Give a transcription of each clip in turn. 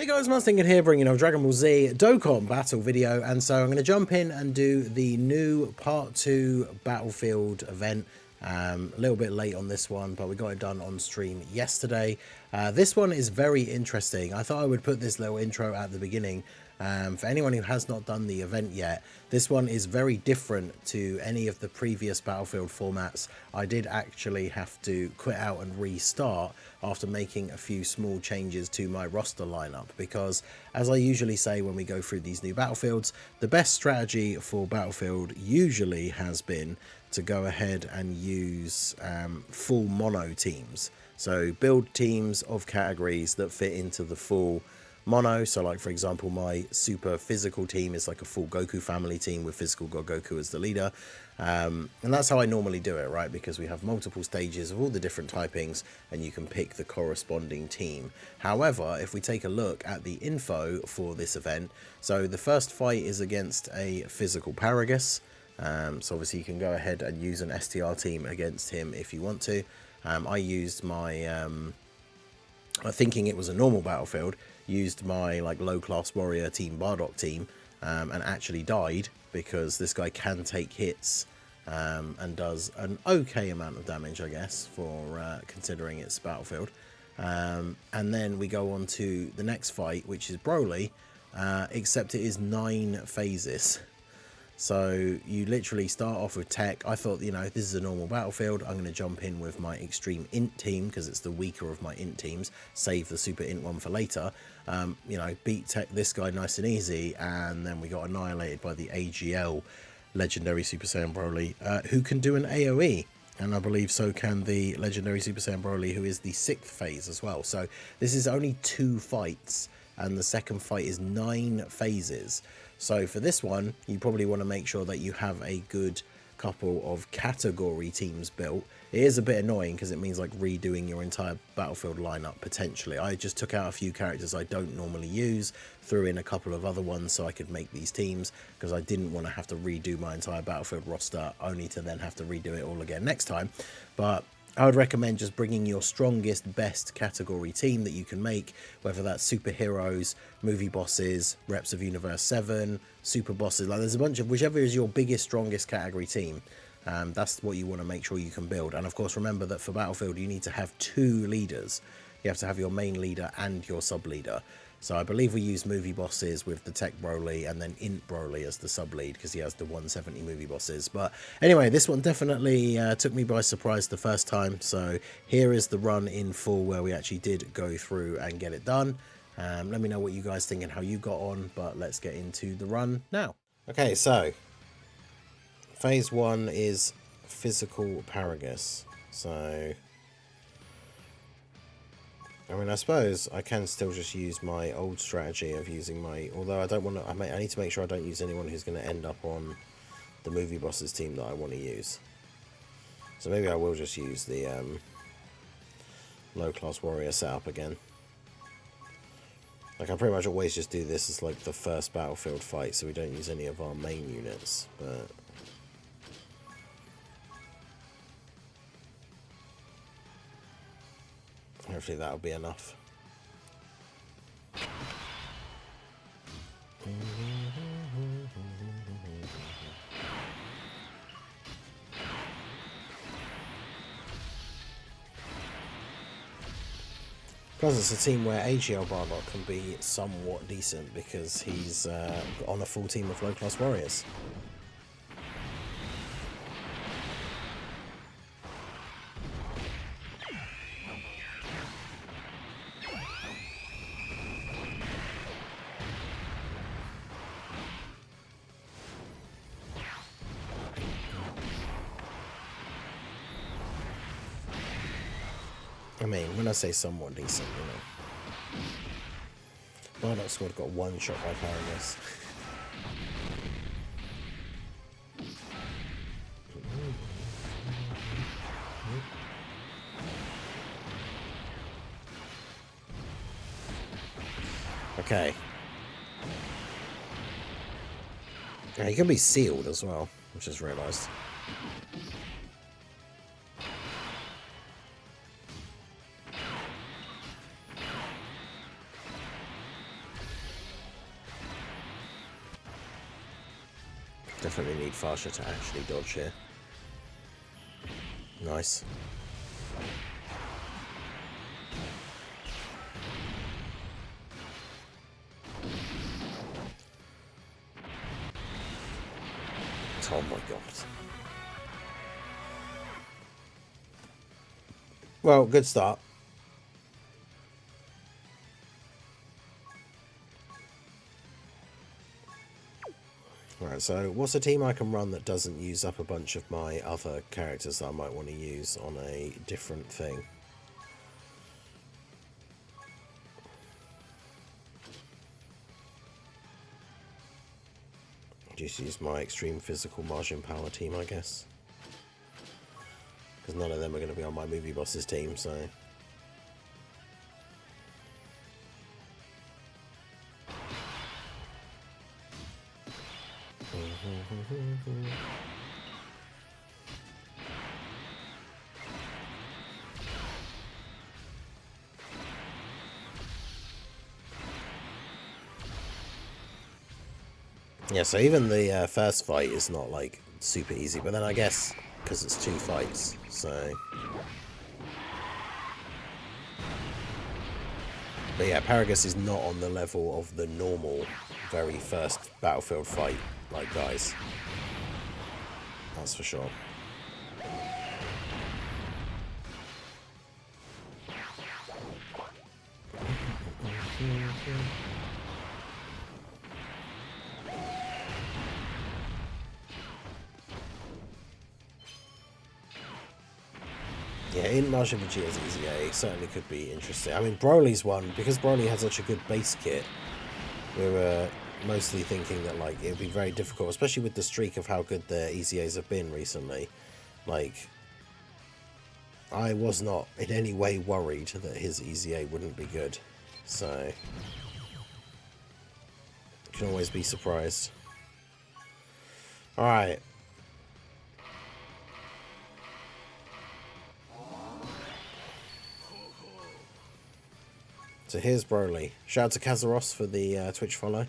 Hey guys, Mustang here bringing you a Dragon Ball Z Dokkan battle video, and so I'm going to jump in and do the new Part 2 Battlefield event. A little bit late on this one, but we got it done on stream yesterday. This one is very interesting. I thought I would put this little intro at the beginning. For anyone who has not done the event yet, this one is very different to any of the previous Battlefield formats. I did actually have to quit out and restart after making a few small changes to my roster lineup, because as I usually say when we go through these new Battlefields, the best strategy for Battlefield usually has been to go ahead and use full mono teams. So build teams of categories that fit into the full mono. So like, for example, my super physical team is like a full Goku family team with physical God Goku as the leader. And that's how I normally do it, right? Because we have multiple stages of all the different typings and you can pick the corresponding team. However, if we take a look at the info for this event, so the first fight is against a physical Paragus. So obviously you can go ahead and use an STR team against him if you want to. I used my, thinking it was a normal Battlefield, used my like low class warrior team Bardock team, and actually died because this guy can take hits and does an okay amount of damage, I guess, for considering it's Battlefield. And then we go on to the next fight, which is Broly, except it is 9 phases. So you literally start off with tech. I thought, you know, this is a normal Battlefield. I'm going to jump in with my extreme int team because it's the weaker of my int teams. Save the super int one for later. You know, beat tech this guy nice and easy. And then we got annihilated by the AGL legendary Super Saiyan Broly, who can do an AoE. And I believe so can the legendary Super Saiyan Broly, who is the 6th phase as well. So this is only 2 fights. And the second fight is 9 phases. So for this one, you probably want to make sure that you have a good couple of category teams built. It is a bit annoying because it means like redoing your entire Battlefield lineup potentially. I just took out a few characters I don't normally use, threw in a couple of other ones so I could make these teams, because I didn't want to have to redo my entire Battlefield roster only to then have to redo it all again next time. But I would recommend just bringing your strongest, best category team that you can make, whether that's superheroes, movie bosses, reps of Universe 7, super bosses. Like, there's a bunch of, whichever is your biggest, strongest category team, that's what you want to make sure you can build. And of course, remember that for Battlefield, you need to have 2 leaders. You have to have your main leader and your sub leader. So I believe we use movie bosses with the tech Broly and then int Broly as the sub lead because he has the 170 movie bosses. But anyway, this one definitely took me by surprise the first time. So here is the run in full where we actually did go through and get it done. Let me know what you guys think and how you got on, but let's get into the run now. Okay, so phase 1 is physical Paragus. So I mean, I suppose I can still just use my old strategy of using my, although I don't want to, I need to make sure I don't use anyone who's going to end up on the movie bosses team that I want to use. So maybe I will just use the low class warrior setup again. Like, I pretty much always just do this as like the first Battlefield fight, so we don't use any of our main units, but hopefully that'll be enough. Plus it's a team where AGL Bardock can be somewhat decent because he's on a full team of low class warriors. I mean, when I say somewhat decent, you know. Bardock squad got 1 shot by Paragus. Okay. Yeah, he can be sealed as well, I just realised. Definitely need Farsha to actually dodge here. Nice. Oh my god. Well, good start. Right, so what's a team I can run that doesn't use up a bunch of my other characters that I might want to use on a different thing? Just use my extreme physical margin power team, I guess. Because none of them are going to be on my movie bosses team, so... Yeah, so even the first fight is not, like, super easy. But then I guess, because it's 2 fights, so... But yeah, Paragus is not on the level of the normal, very first Battlefield fight, like, guys. That's for sure. Yeah, in Martian Vegeta's EZA, it certainly could be interesting. I mean, Broly's one, because Broly has such a good base kit, we were mostly thinking that, like, it would be very difficult, especially with the streak of how good their EZAs have been recently. Like, I was not in any way worried that his EZA wouldn't be good. So, you can always be surprised. Alright. So here's Broly. Shout out to Kazaros for the Twitch follow.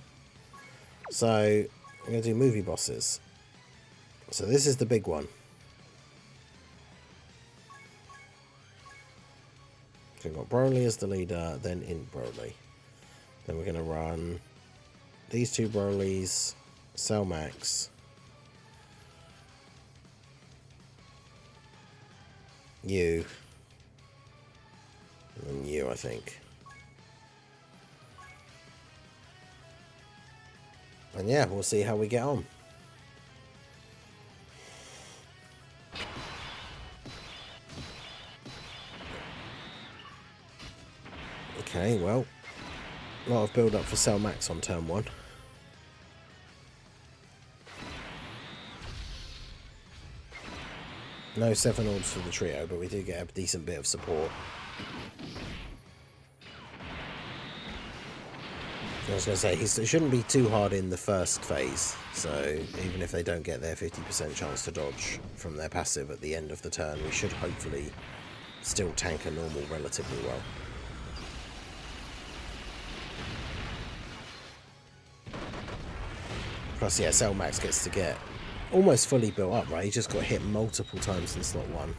So, I'm going to do movie bosses. So this is the big one. So we've got Broly as the leader, then in Broly. Then we're going to run these 2 Brolys, Cell Max, you, and you, I think. And yeah, we'll see how we get on. Okay, well, a lot of build up for Cell Max on turn 1. No 7 orbs for the trio, but we do get a decent bit of support. I was going to say, it shouldn't be too hard in the first phase, so even if they don't get their 50% chance to dodge from their passive at the end of the turn, we should hopefully still tank a normal relatively well. Plus, yeah, Cell Max gets to get almost fully built up, right? He just got hit multiple times in slot 1.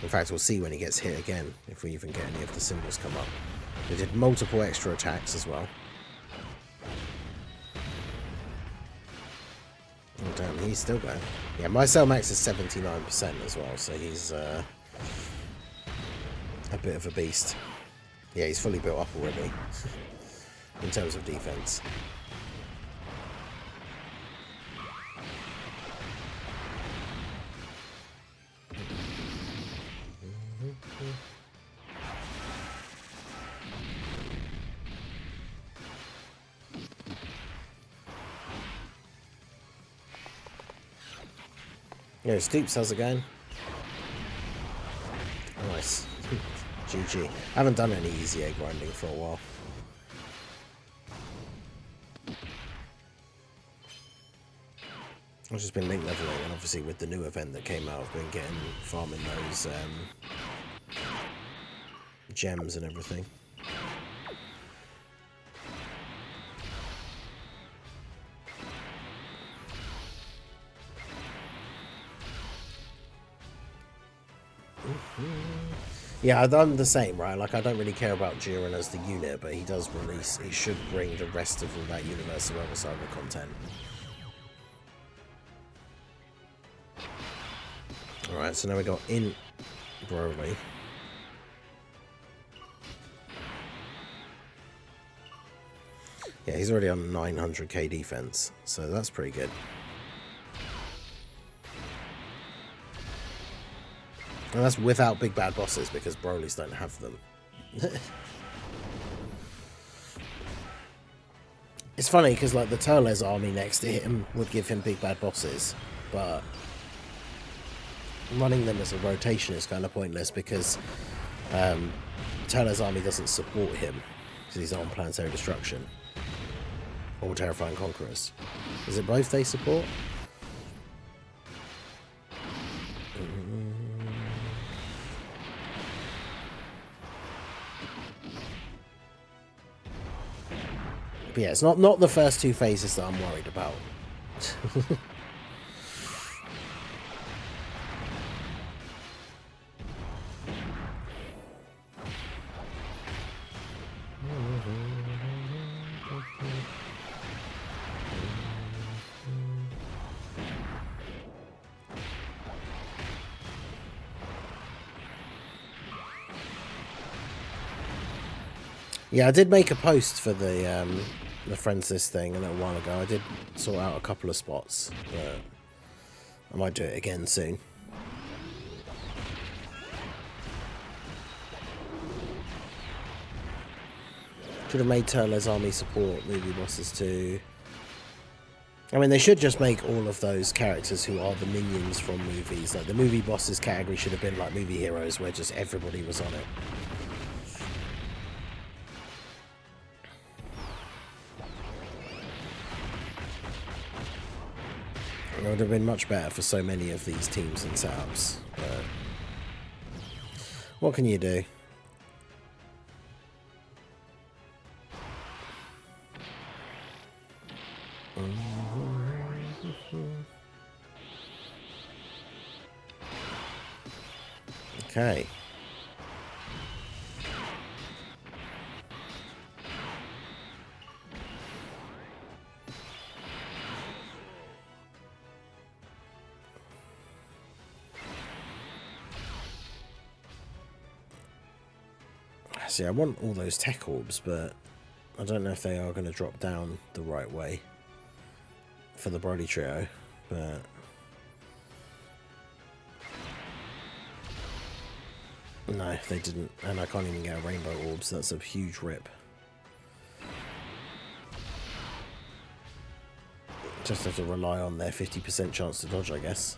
In fact, we'll see when he gets hit again, if we even get any of the symbols come up. They did multiple extra attacks as well. Oh damn, he's still going. Yeah, my Cell Max is 79% as well, so he's a bit of a beast. Yeah, he's fully built up already, in terms of defense. Yo, Stoops, how's it going? Nice. GG. I haven't done any EZA grinding for a while. I've just been link leveling, and obviously with the new event that came out, I've been farming those gems and everything. Yeah, I'm the same, right? Like, I don't really care about Jiren as the unit, but he does release... He should bring the rest of all that Universal Rebel Saga content. Alright, so now we got in Broly. Yeah, he's already on 900k defense, so that's pretty good. And that's without big bad bosses, because Broly's don't have them. It's funny, because like the Turles army next to him would give him big bad bosses, but running them as a rotation is kind of pointless, because Turles army doesn't support him, because he's not on Planetary Destruction. Or Terrifying Conquerors. Is it both they support? But yeah, it's not the first two phases that I'm worried about. Yeah, I did make a post for the Friends List thing a little while ago. I did sort out a couple of spots, but I might do it again soon. Should have made Turles army support movie bosses too. I mean, they should just make all of those characters who are the minions from movies. Like, the movie bosses category should have been like movie heroes, where just everybody was on it. It would have been much better for so many of these teams and setups, but what can you do? Okay. See, I want all those tech orbs, but I don't know if they are going to drop down the right way for the Broly trio, but no, they didn't, and I can't even get a rainbow orbs. That's a huge rip. Just have to rely on their 50% chance to dodge, I guess.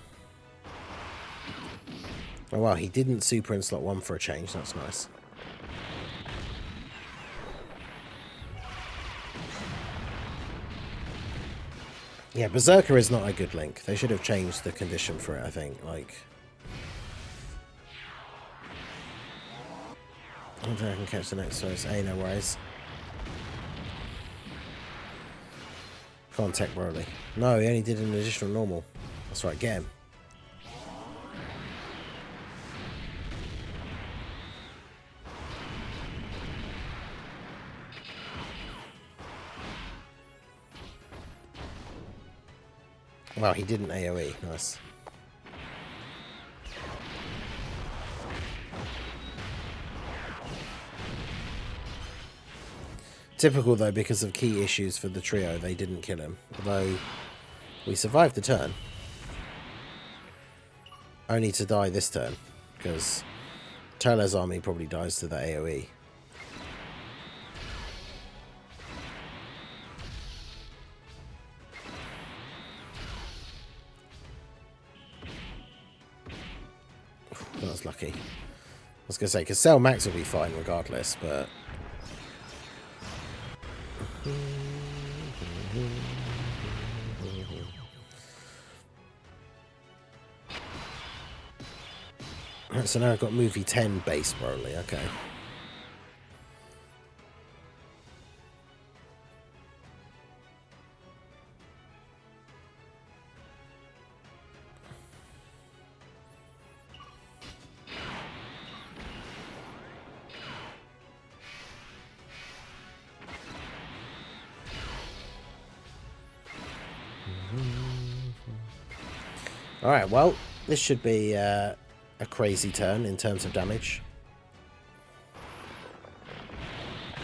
Oh wow, he didn't super in slot 1 for a change. That's nice. Yeah, Berserker is not a good link. They should have changed the condition for it, I think. Like, I don't think I can catch the next choice. Hey, no worries. Can't tech Broly. No, he only did an additional normal. That's right, get him. Wow, he didn't AoE. Nice. Typical, though, because of key issues for the trio, they didn't kill him. Although, we survived the turn. Only to die this turn, because Turles army probably dies to the AoE. That was lucky. I was going to say, because Cell Max will be fine regardless, but... So now I've got movie 10 base Broly, okay. Alright, well, this should be a crazy turn in terms of damage.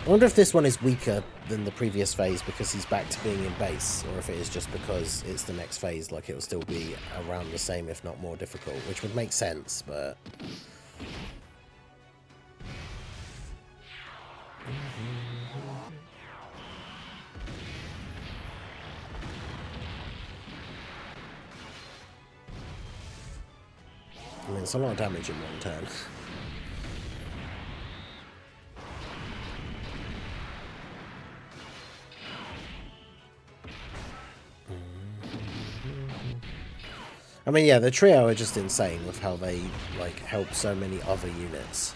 I wonder if this one is weaker than the previous phase because he's back to being in base, or if it is just because it's the next phase, like it will still be around the same, if not more difficult, which would make sense, but... I mean, it's a lot of damage in one turn. I mean, yeah, the trio are just insane with how they, like, help so many other units.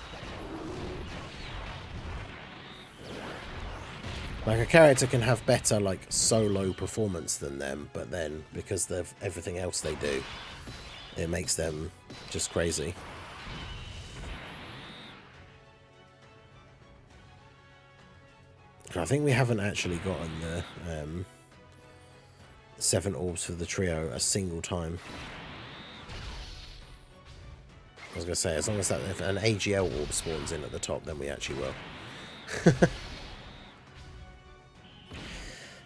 Like, a character can have better, like, solo performance than them, but then, because of everything else they do, it makes them just crazy. I think we haven't actually gotten the 7 orbs for the trio a single time. I was going to say, as long as that, if an AGL orb spawns in at the top, then we actually will.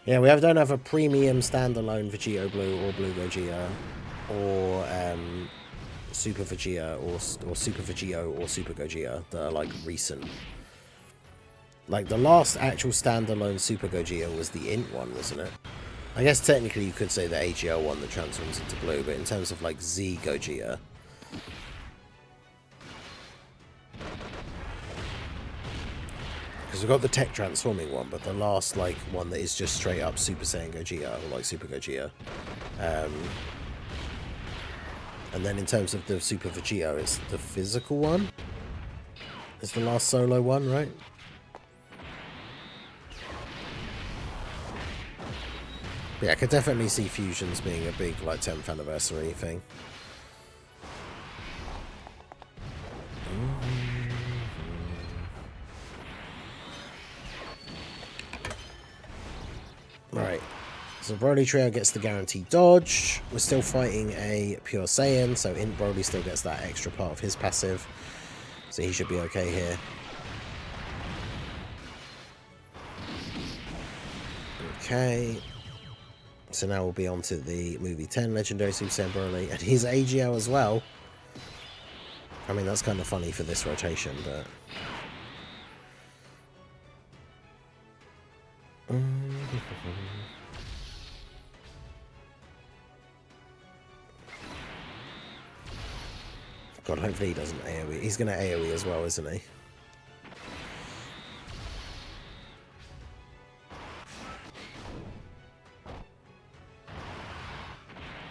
Yeah, we don't have a premium standalone Vegito Blue or Blue Gogeta, or Super Vegeta, or Super Vegito or Super Gogeta that are, like, recent. Like, the last actual standalone Super Gogeta was the Int one, wasn't it? I guess technically you could say the AGL one that transforms into blue, but in terms of, like, Z Gogeta... Because we've got the tech transforming one, but the last, like, one that is just straight up Super Saiyan Gogeta, or, like, Super Gogeta. And then in terms of the Super Vegito, it's the physical one? It's the last solo one, right? Yeah, I could definitely see fusions being a big, like, 10th anniversary thing. Right, so Broly Trio gets the guaranteed dodge. We're still fighting a Pure Saiyan, so Int Broly still gets that extra part of his passive. So he should be okay here. Okay. So now we'll be on to the movie 10 Legendary Super Saiyan Broly, and he's AGL as well. I mean, that's kind of funny for this rotation, but... God, hopefully he doesn't AoE. He's going to AoE as well, isn't he?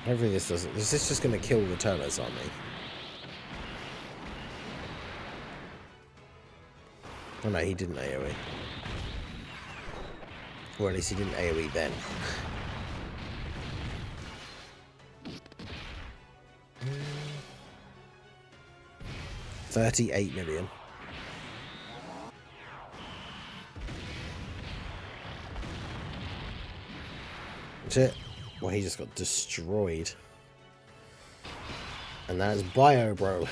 Hopefully this doesn't... Is this just going to kill the Turles army? Oh no, he didn't AoE. Or at least he didn't AoE then. 38 million. That's it. Well, he just got destroyed. And that's Bio Bro.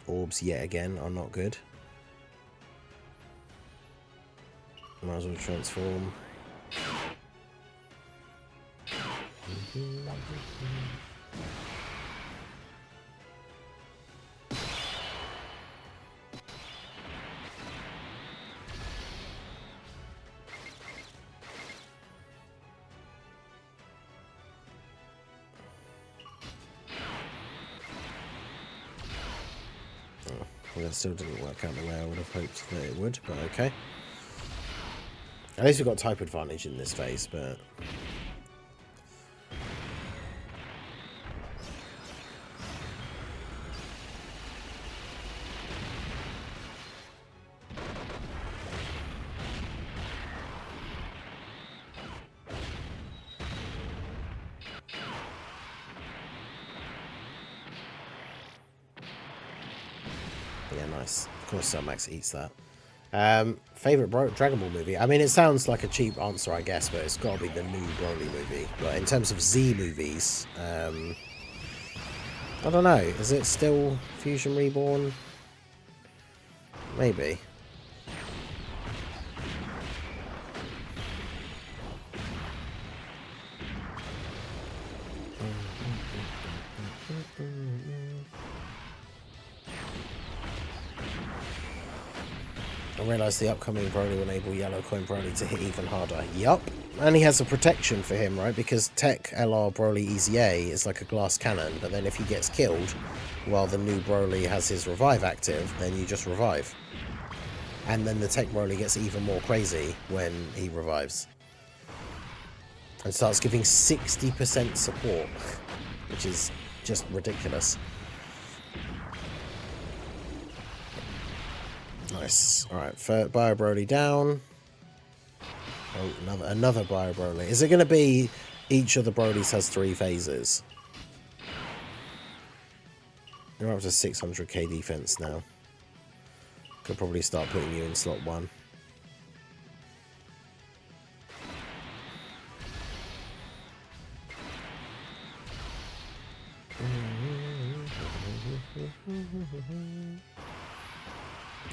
Orbs yet again are not good. Might as well transform. Well, that still didn't work out the way I would have hoped that it would, but okay. At least we've got type advantage in this phase, but... Yeah, nice. Of course, Max eats that. Favorite Dragon Ball movie? I mean, it sounds like a cheap answer, I guess, but it's got to be the new Broly movie. But in terms of Z movies, I don't know. Is it still Fusion Reborn? Maybe. I realise the upcoming Broly will enable Yellow Coin Broly to hit even harder. Yup. And he has a protection for him, right? Because Tech LR Broly Easy A is like a glass cannon, but then if he gets killed while the new Broly has his revive active, then you just revive. And then the Tech Broly gets even more crazy when he revives. And starts giving 60% support, which is just ridiculous. Nice. Alright, Bio Broly down. Oh, another Bio Broly. Is it going to be each of the Brolys has 3 phases? You're up to 600k defense now. Could probably start putting you in slot 1.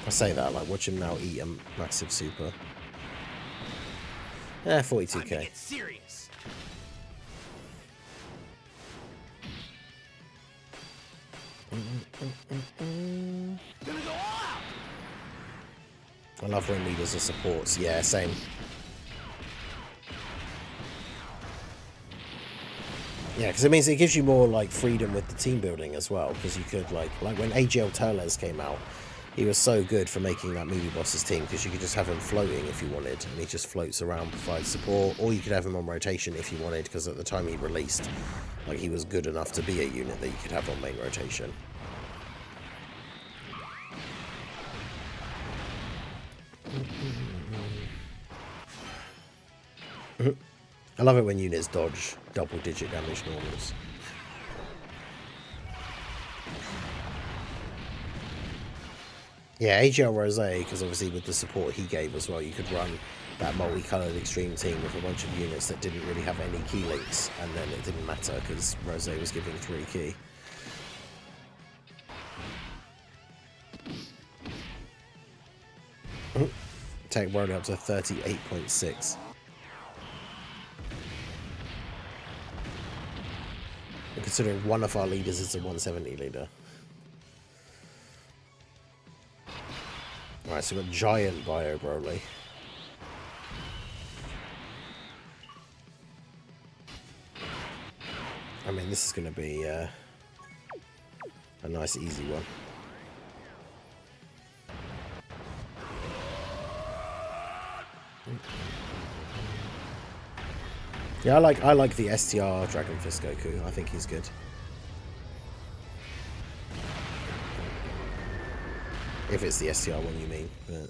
I say that, like, watch him now eat a massive super. Yeah, 42k. Serious. I love when leaders are supports. Yeah, same. Yeah, because it means it gives you more, like, freedom with the team building as well. Because you could, like when AGL Turles came out, he was so good for making that movie boss's team, because you could just have him floating if you wanted, and he just floats around, provides support, or you could have him on rotation if you wanted, because at the time he released, like, he was good enough to be a unit that you could have on main rotation. I love it when units dodge double-digit damage normals. Yeah, AGL Rose, because obviously with the support he gave as well, you could run that multicoloured extreme team with a bunch of units that didn't really have any key links, and then it didn't matter because Rose was giving 3 key. Tech Broly up to 38.6. Considering one of our leaders is a 170 leader. Alright, so we've got giant Bio Broly. I mean, this is going to be a nice, easy one. Yeah, I like the STR Dragon Fist Goku. I think he's good. If it's the STR one you mean. But...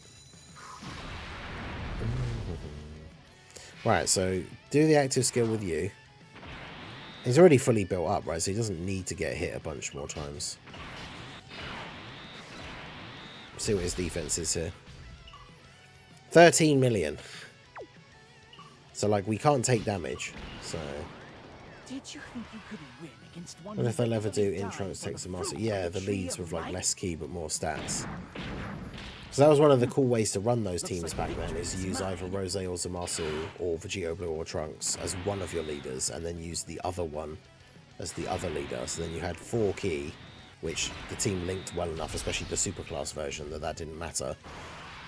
Right, so do the active skill with you. He's already fully built up, right? So he doesn't need to get hit a bunch more times. See what his defense is here. 13 million. So, like, we can't take damage. So... Did you think you could win against one? What if they'll ever do intros, takes a master? Yeah, the leads with, like, less key but more stats. So that was one of the cool ways to run those teams back then, is to use either Rose or Zamasu or Vegito Blue or Trunks as one of your leaders, and then use the other one as the other leader. So then you had 4 key, which the team linked well enough, especially the superclass version, that didn't matter.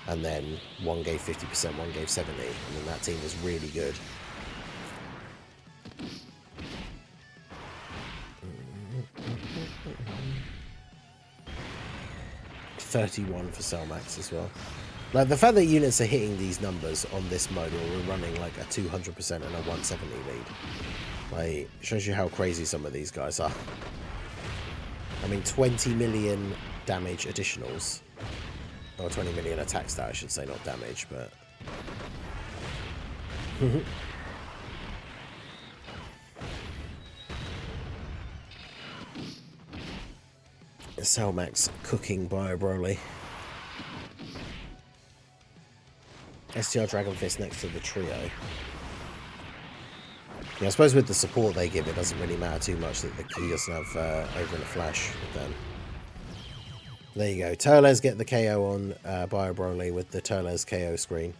And then one gave 50%, one gave 70%, and then that team was really good. 31 for Cellmax as well. Like, the fact that units are hitting these numbers on this mode, where we're running like a 200% and a 170 lead, like, shows you how crazy some of these guys are. I mean, 20 million damage additionals, or 20 million attack stat, I should say, not damage, but... Cellmax cooking Bio Broly. STR Dragon Fist next to the trio. Yeah, I suppose with the support they give, it doesn't really matter too much that the Q doesn't have over in a flash with them. There you go. Turles get the KO on Bio Broly with the Turles KO screen.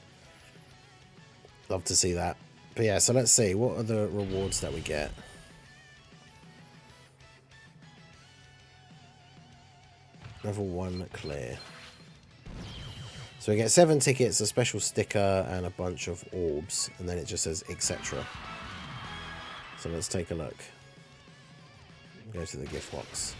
Love to see that. But yeah, so let's see. What are the rewards that we get? Level 1 clear. So we get 7 tickets, a special sticker, and a bunch of orbs. And then it just says, etc. So let's take a look. Go to the gift box.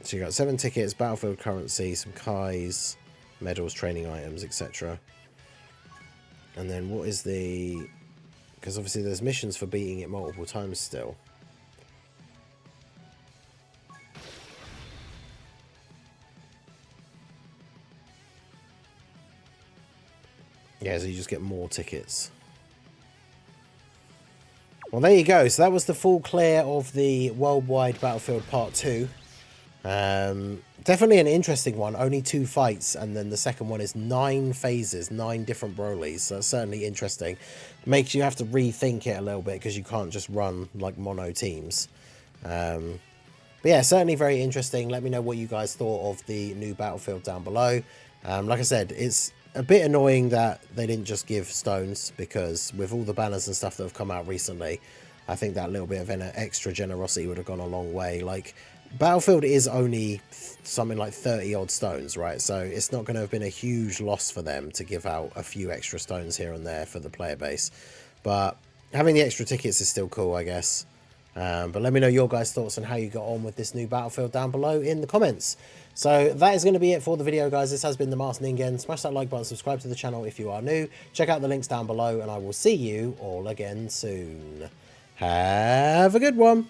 So you got 7 tickets, battlefield currency, some Kais, medals, training items, etc. And then what is the... Because obviously there's missions for beating it multiple times still. Yeah, so you just get more tickets. Well, there you go. So that was the full clear of the Worldwide Battlefield Part 2. Definitely an interesting one. Only 2 fights, and then the second one is 9 phases, 9 different Brolys. So that's certainly interesting. Makes you have to rethink it a little bit because you can't just run like mono teams. But yeah, certainly very interesting. Let me know what you guys thought of the new Battlefield down below. Like I said, it's a bit annoying that they didn't just give stones, because with all the banners and stuff that have come out recently, I think that little bit of extra generosity would have gone a long way. Like, Battlefield is only something like 30 odd stones, right? So it's not going to have been a huge loss for them to give out a few extra stones here and there for the player base. But having the extra tickets is still cool, I guess. But let me know your guys' thoughts on how you got on with this new Battlefield down below in the comments. So that is going to be it for the video, guys. This has been the Master Ningen. Smash that like button, subscribe to the channel if you are new. Check out the links down below, and I will see you all again soon. Have a good one.